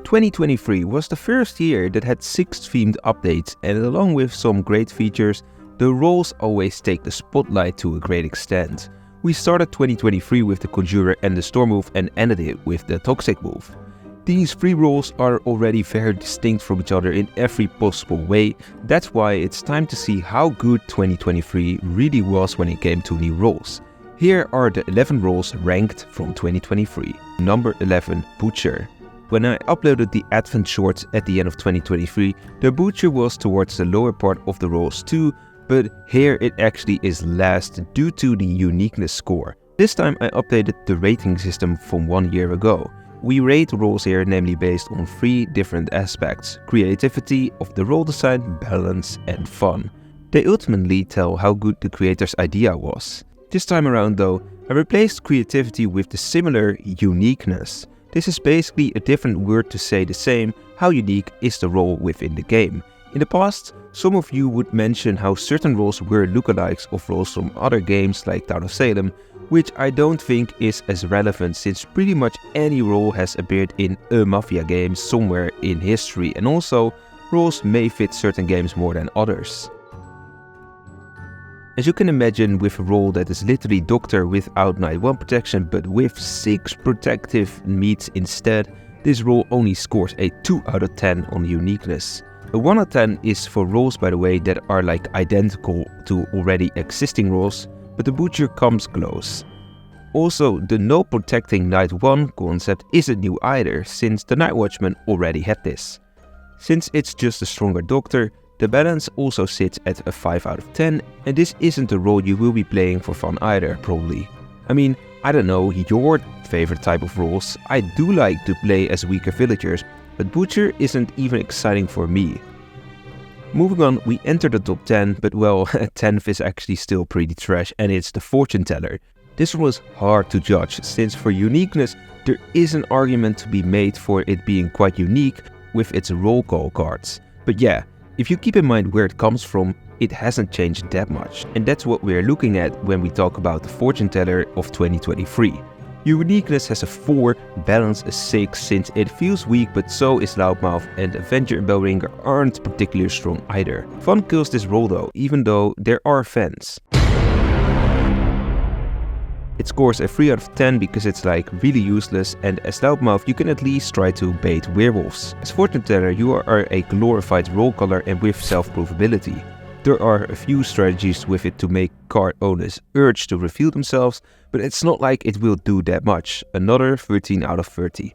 2023 was the first year that had 6 themed updates, and along with some great features, the roles always take the spotlight to a great extent. We started 2023 with the Conjuror and the Storm Wolf and ended it with the Toxic Wolf. These 3 roles are already very distinct from each other in every possible way. That's why it's time to see how good 2023 really was when it came to new roles. Here are the 11 roles ranked from 2023. Number 11, Butcher. When I uploaded the Advent Shorts at the end of 2023, the Butcher was towards the lower part of the roles too, but here it actually is last due to the uniqueness score. This time I updated the rating system from 1 year ago. We rate roles here namely based on 3 different aspects: creativity of the role design, balance and fun. They ultimately tell how good the creator's idea was. This time around though, I replaced creativity with the similar uniqueness. This is basically a different word to say the same, how unique is the role within the game. In the past, some of you would mention how certain roles were lookalikes of roles from other games like Town of Salem, which I don't think is as relevant since pretty much any role has appeared in a Mafia game somewhere in history, and also roles may fit certain games more than others. As you can imagine, with a role that is literally Doctor without Night 1 protection but with 6 protective meats instead, this role only scores a 2 out of 10 on uniqueness. A 1 out of 10 is for roles, by the way, that are like identical to already existing roles, but the Butcher comes close. Also, the no protecting Night 1 concept isn't new either, since the Night Watchman already had this. Since it's just a stronger Doctor, the balance also sits at a 5 out of 10, and this isn't a role you will be playing for fun either, probably. I mean, I don't know your favorite type of roles. I do like to play as weaker villagers, but Butcher isn't even exciting for me. Moving on, we enter the top 10, but well, 10th is actually still pretty trash, and it's the Fortune Teller. This one was hard to judge, since for uniqueness, there is an argument to be made for it being quite unique with its roll call cards. But yeah, if you keep in mind where it comes from, it hasn't changed that much, and that's what we're looking at when we talk about the Fortune Teller of 2023. Uniqueness has a 4, balance a 6 since it feels weak, but so is Loudmouth, and Avenger and Bellringer aren't particularly strong either. Fun kills this role though, even though there are fans. It scores a 3 out of 10 because it's like really useless, and as Loudmouth you can at least try to bait werewolves. As Fortune Teller you are a glorified role caller and with self-provability. There are a few strategies with it to make card owners urge to reveal themselves, but it's not like it will do that much. Another 13 out of 30.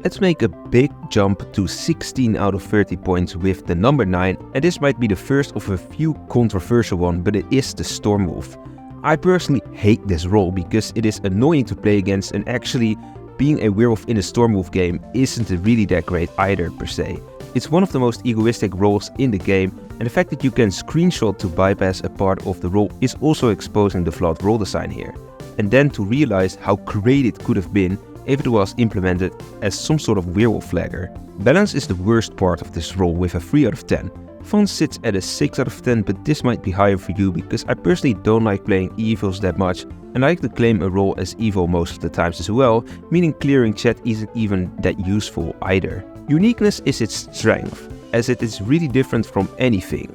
Let's make a big jump to 16 out of 30 points with the number 9, and this might be the first of a few controversial ones, but it is the Storm Wolf. I personally hate this role because it is annoying to play against, and actually being a werewolf in a Storm Wolf game isn't really that great either per se. It's one of the most egoistic roles in the game, and the fact that you can screenshot to bypass a part of the role is also exposing the flawed role design here. And then to realize how great it could have been if it was implemented as some sort of werewolf flagger. Balance is the worst part of this role with a 3 out of 10. Fun sits at a 6 out of 10, but this might be higher for you because I personally don't like playing evils that much, and I like to claim a role as evil most of the times as well, meaning clearing chat isn't even that useful either. Uniqueness is its strength, as it is really different from anything.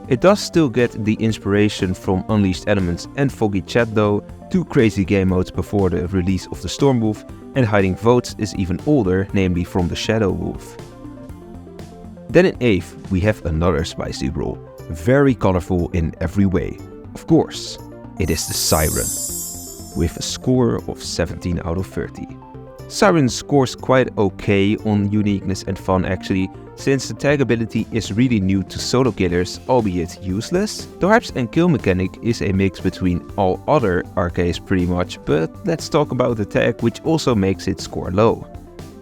It does still get the inspiration from Unleashed Elements and Foggy Chat though, 2 crazy game modes before the release of the Storm Wolf, and Hiding Votes is even older, namely from the Shadow Wolf. Then in 8th we have another spicy role, very colorful in every way. Of course, it is the Siren, with a score of 17 out of 30. Siren scores quite okay on uniqueness and fun actually, since the tag ability is really new to solo killers, albeit useless. The harps and kill mechanic is a mix between all other arcades pretty much, but let's talk about the tag, which also makes it score low.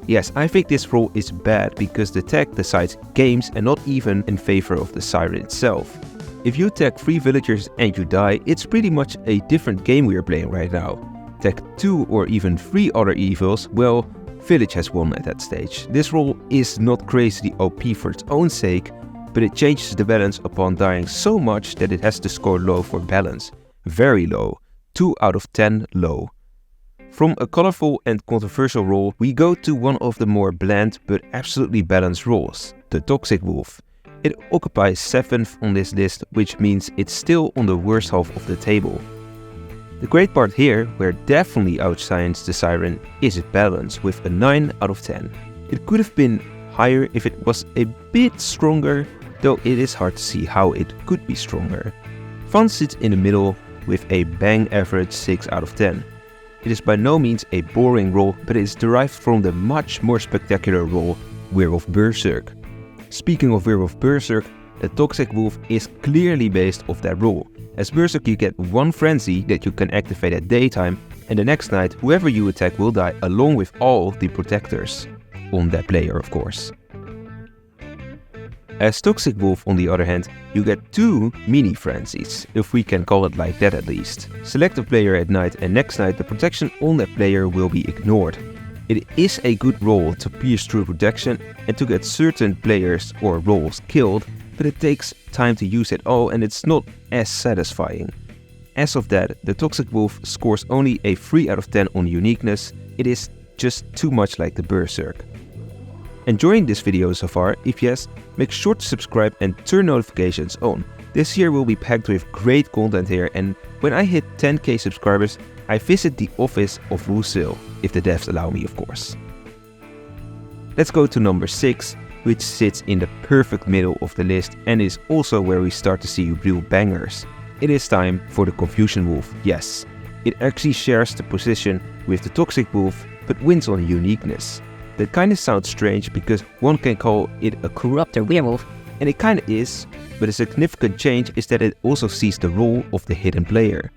Yes, I think this role is bad because the tag decides games and not even in favor of the Siren itself. If you tag 3 villagers and you die, it's pretty much a different game we are playing right now. Tag 2 or even 3 other evils, well, Village has won at that stage. This role is not crazily OP for its own sake, but it changes the balance upon dying so much that it has to score low for balance. Very low. 2 out of 10 low. From a colorful and controversial role, we go to one of the more bland but absolutely balanced roles, the Toxic Wolf. It occupies 7th on this list, which means it's still on the worst half of the table. The great part here, where definitely outshines the Siren, is its balance with a 9 out of 10. It could have been higher if it was a bit stronger, though it is hard to see how it could be stronger. Fun sits in the middle with a bang average 6 out of 10. It is by no means a boring role, but it is derived from the much more spectacular role Werewolf Berserk. Speaking of Werewolf Berserk, the Toxic Wolf is clearly based off that role. As Berserk you get one frenzy that you can activate at daytime, and the next night whoever you attack will die along with all the protectors. On that player of course. As Toxic Wolf on the other hand, you get 2 mini frenzies, if we can call it like that at least. Select a player at night and next night the protection on that player will be ignored. It is a good role to pierce through protection and to get certain players or roles killed, but it takes time to use it all and it's not as satisfying. As of that, the Toxic Wolf scores only a 3 out of 10 on uniqueness. It is just too much like the Berserk. Enjoying this video so far? If yes, make sure to subscribe and turn notifications on. This year will be packed with great content here, and when I hit 10k subscribers, I visit the office of Wolvesville, if the devs allow me of course. Let's go to number 6, which sits in the perfect middle of the list and is also where we start to see real bangers. It is time for the Confusion Wolf, yes. It actually shares the position with the Toxic Wolf, but wins on uniqueness. That kinda sounds strange because one can call it a corrupter werewolf, and it kinda is, but a significant change is that it also sees the role of the hidden player.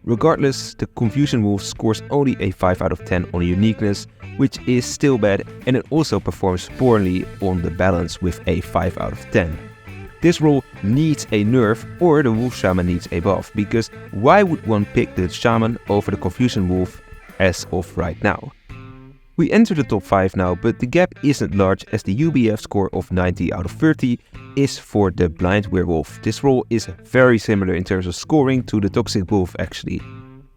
Regardless, the Confusion Wolf scores only a 5 out of 10 on uniqueness, which is still bad, and it also performs poorly on the balance with a 5 out of 10. This role needs a nerf or the Wolf Shaman needs a buff, because why would one pick the Shaman over the Confusion Wolf as of right now? We enter the top 5 now, but the gap isn't large as the UBF score of 90 out of 30 is for the Blind Werewolf. This role is very similar in terms of scoring to the Toxic Wolf actually.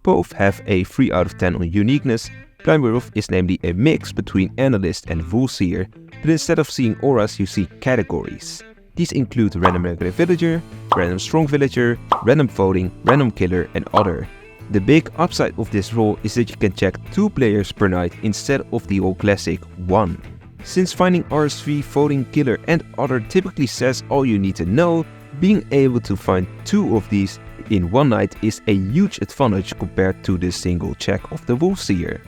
Both have a 3 out of 10 on uniqueness. Blind Werewolf is namely a mix between Analyst and Wolfseer, but instead of seeing auras you see categories. These include random regular villager, random strong villager, random voting, random killer and other. The big upside of this role is that you can check 2 players per night instead of the old classic 1. Since finding RS3, voting, killer and other typically says all you need to know, being able to find 2 of these in one night is a huge advantage compared to the single check of the Wolfseer.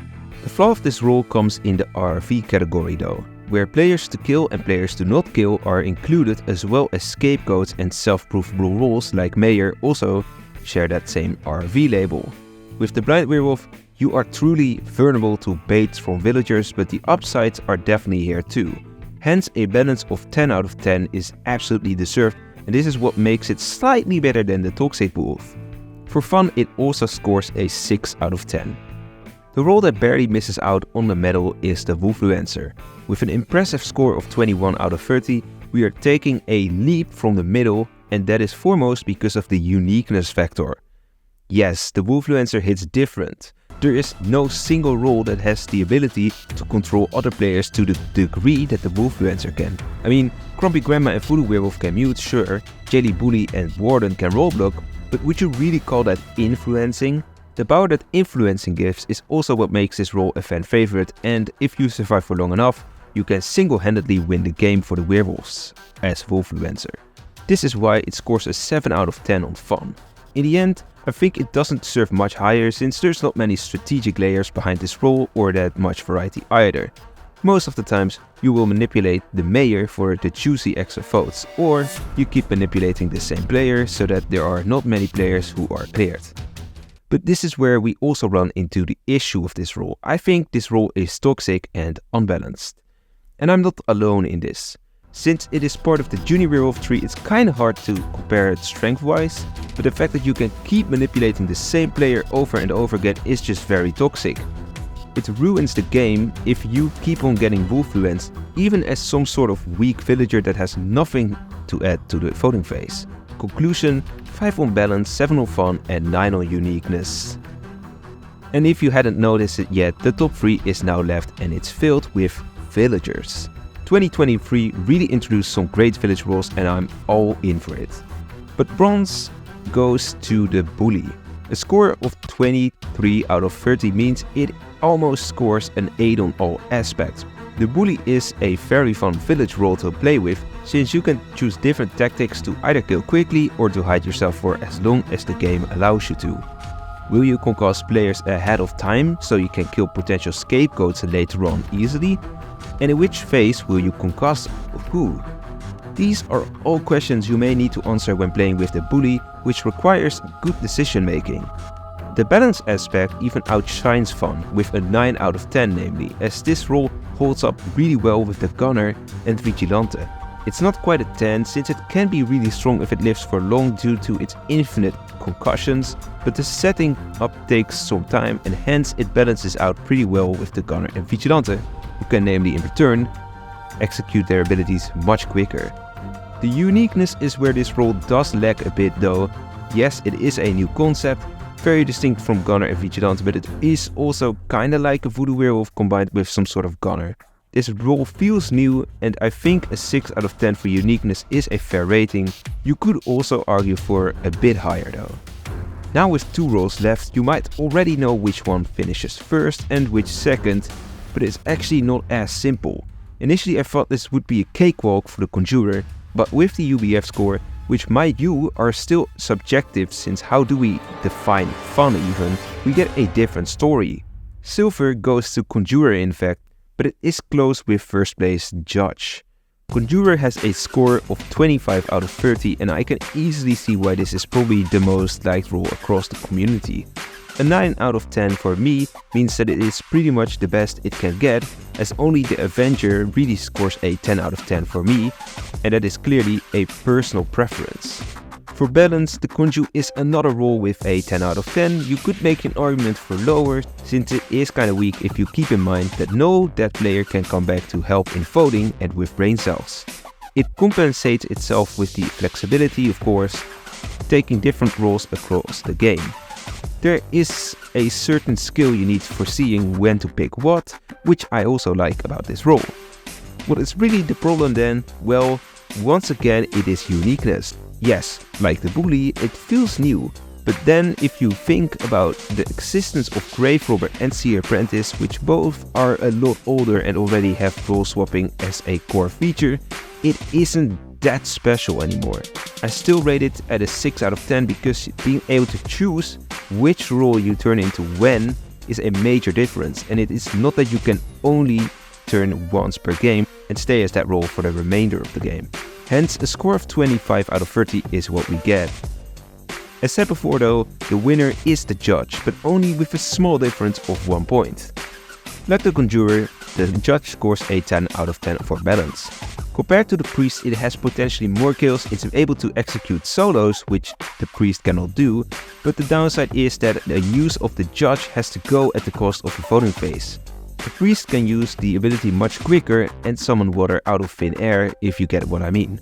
The flaw of this role comes in the RV category though, where players to kill and players to not kill are included, as well as scapegoats and self-provable roles like Mayor also share that same RV label. With the Blind Werewolf, you are truly vulnerable to baits from villagers, but the upsides are definitely here too. Hence a balance of 10 out of 10 is absolutely deserved, and this is what makes it slightly better than the Toxic Wolf. For fun, it also scores a 6 out of 10. The role that barely misses out on the medal is the Wolffluencer. With an impressive score of 21 out of 30, we are taking a leap from the middle, and that is foremost because of the uniqueness factor. Yes, the Wolffluencer hits different. There is no single role that has the ability to control other players to the degree that the Wolffluencer can. I mean, Grumpy Grandma and Voodoo Werewolf can mute, sure, Jelly Bully and Warden can rollblock, but would you really call that influencing? The power that influencing gives is also what makes this role a fan favorite, and if you survive for long enough, you can single-handedly win the game for the werewolves as Wolffluencer. This is why it scores a 7 out of 10 on fun. In the end, I think it doesn't deserve much higher since there's not many strategic layers behind this role or that much variety either. Most of the times you will manipulate the mayor for the juicy extra votes, or you keep manipulating the same player so that there are not many players who are cleared. But this is where we also run into the issue of this role. I think this role is toxic and unbalanced. And I'm not alone in this. Since it is part of the Junior Werewolf tree, it's kinda hard to compare it strength-wise, but the fact that you can keep manipulating the same player over and over again is just very toxic. It ruins the game if you keep on getting Wolffluenced, even as some sort of weak villager that has nothing to add to the voting phase. Conclusion, 5 on balance, 7 on fun and 9 on uniqueness. And if you hadn't noticed it yet, the top 3 is now left and it's filled with villagers. 2023 really introduced some great village roles and I'm all in for it. But bronze goes to the bully. A score of 23 out of 30 means it almost scores an 8 on all aspects. The bully is a very fun village role to play with, since you can choose different tactics to either kill quickly or to hide yourself for as long as the game allows you to. Will you concuss players ahead of time so you can kill potential scapegoats later on easily? And in which phase will you concuss who? These are all questions you may need to answer when playing with the bully, which requires good decision making. The balance aspect even outshines fun with a 9 out of 10 namely, as this role holds up really well with the gunner and vigilante. It's not quite a 10 since it can be really strong if it lives for long due to its infinite concussions, but the setting up takes some time and hence it balances out pretty well with the gunner and vigilante, who can namely in return execute their abilities much quicker. The uniqueness is where this role does lack a bit though. Yes, it is a new concept, very distinct from gunner and vigilante, but it is also kinda like a voodoo werewolf combined with some sort of gunner. This role feels new and I think a 6 out of 10 for uniqueness is a fair rating. You could also argue for a bit higher though. Now with 2 roles left, you might already know which one finishes first and which second, but it's actually not as simple. Initially I thought this would be a cakewalk for the Conjuror, but with the UBF score, which mind you are still subjective since how do we define fun even, we get a different story. Silver goes to Conjuror in fact, but it is close with first place Judge. Conjuror has a score of 25 out of 30 and I can easily see why this is probably the most liked role across the community. A 9 out of 10 for me means that it is pretty much the best it can get, as only the Avenger really scores a 10 out of 10 for me, and that is clearly a personal preference. For balance, the Conju is another role with a 10 out of 10. You could make an argument for lower, since it is kinda weak if you keep in mind that no dead player can come back to help in voting and with brain cells. It compensates itself with the flexibility of course, taking different roles across the game. There is a certain skill you need for seeing when to pick what, which I also like about this role. What is really the problem then? Well, once again it is uniqueness. Yes, like the bully, it feels new, but then if you think about the existence of Grave Robber and Seer Apprentice, which both are a lot older and already have role swapping as a core feature, it isn't that special anymore. I still rate it at a 6 out of 10 because being able to choose which role you turn into when is a major difference, and it is not that you can only turn once per game and stay as that role for the remainder of the game. Hence, a score of 25 out of 30 is what we get. As said before though, the winner is the Judge, but only with a small difference of 1 point. Like the Conjurer, the Judge scores a 10 out of 10 for balance. Compared to the Priest, it has potentially more kills, it's able to execute solos, which the Priest cannot do, but the downside is that the use of the Judge has to go at the cost of the voting phase. The Priest can use the ability much quicker and summon water out of thin air, if you get what I mean.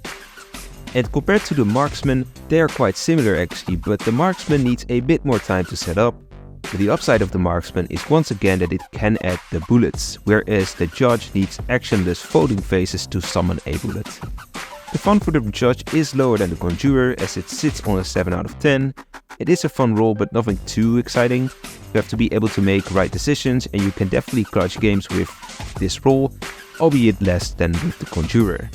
And compared to the Marksman, they are quite similar actually, but the Marksman needs a bit more time to set up. But the upside of the Marksman is once again that it can add the bullets, whereas the Judge needs actionless voting phases to summon a bullet. The fun for the Judge is lower than the Conjurer as it sits on a 7 out of 10. It is a fun role but nothing too exciting. You have to be able to make right decisions and you can definitely clutch games with this role, albeit less than with the Conjurer.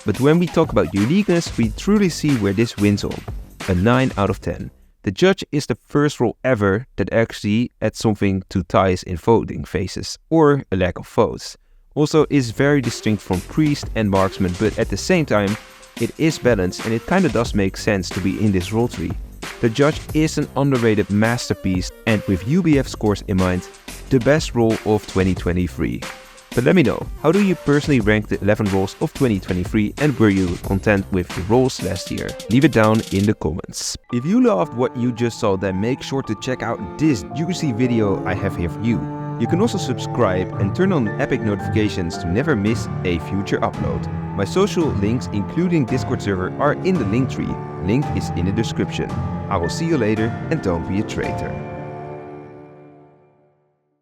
But when we talk about uniqueness, we truly see where this wins on, a 9 out of 10. The Judge is the first role ever that actually adds something to ties in voting phases, or a lack of votes. Also is very distinct from Priest and Marksman, but at the same time, it is balanced and it kinda does make sense to be in this role tree. The Judge is an underrated masterpiece and with UBF scores in mind, the best role of 2023. But let me know, how do you personally rank the 11 roles of 2023 and were you content with the roles last year? Leave it down in the comments. If you loved what you just saw, then make sure to check out this juicy video I have here for you. You can also subscribe and turn on epic notifications to never miss a future upload. My social links including Discord server are in the link tree. Link is in the description. I will see you later and don't be a traitor.